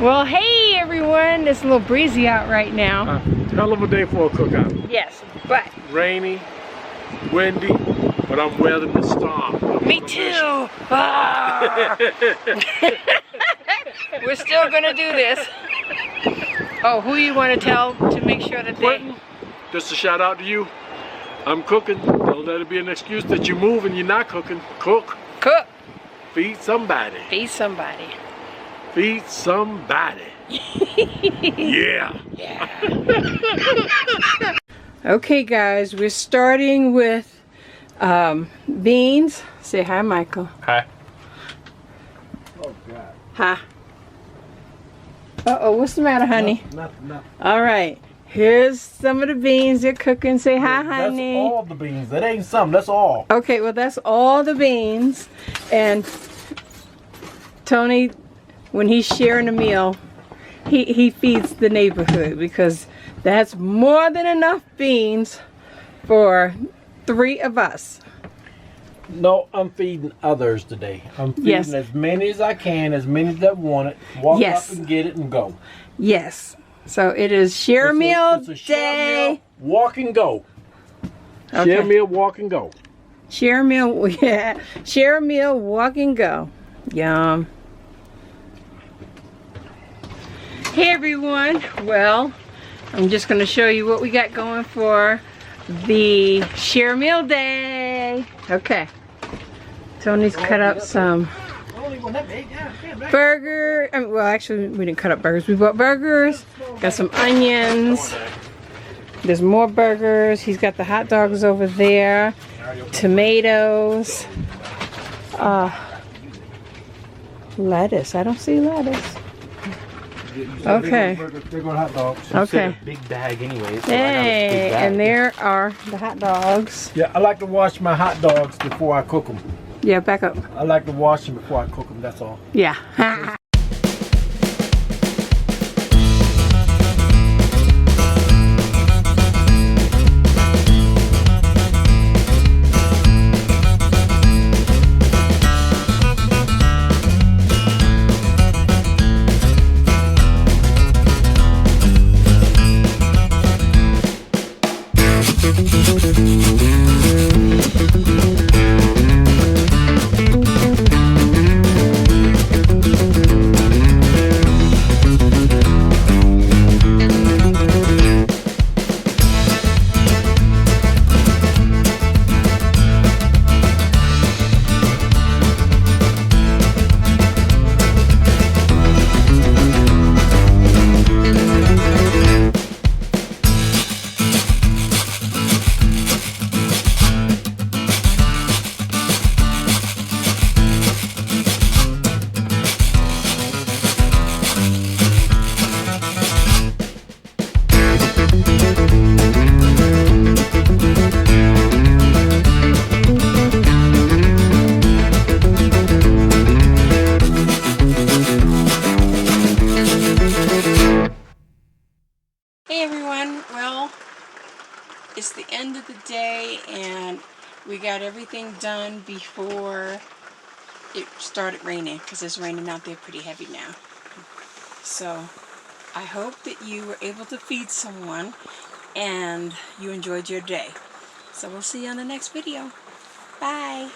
Well, hey everyone, it's a little breezy out right now. Hell of a day for a cookout. Yes, but rainy, windy, but I'm weathering the storm. me too. Ah. We're still gonna do this. Oh, who you want to tell to make sure that Quentin, just a shout out to you. I'm cooking. Don't let it be an excuse that you move and you're not cooking. Cook. Cook. Feed somebody. Feed somebody. Feed somebody. Yeah. Yeah. Okay, guys, we're starting with beans. Say hi, Michael. Hi. Oh God. Hi. Uh-oh, what's the matter, honey? Nothing. All right. Here's some of the beans they're cooking. Say hi, honey. That's all the beans. That ain't some. That's all. Okay, well, that's all the beans. And Tony, when he's sharing a meal, he feeds the neighborhood because that's more than enough beans for 3 of us. No, I'm feeding others today. I'm feeding as many as I can, as many that want it. Walk up and get it and go. Yes. So it is share meal it's a day. Share meal, walk and go. Okay. Share meal, walk and go. Share meal, yeah. Share meal, walk and go. Yum. Hey everyone. Well, I'm just going to show you what we got going for the share meal day. Okay. Tony's cut up some burger. Well, actually, we didn't cut up burgers. We bought burgers. Got some onions. There's more burgers. He's got the hot dogs over there. Tomatoes. Lettuce. I don't see lettuce. Okay. Okay. Big bag anyways. So Hey, and there are the hot dogs. Yeah, I like to wash my hot dogs before I cook them. Yeah, back up. I like to wash them before I cook them, that's all. Yeah. Hey everyone, well, it's the end of the day and we got everything done before it started raining because it's raining out there pretty heavy now. So I hope that you were able to feed someone and you enjoyed your day. So we'll see you on the next video. Bye!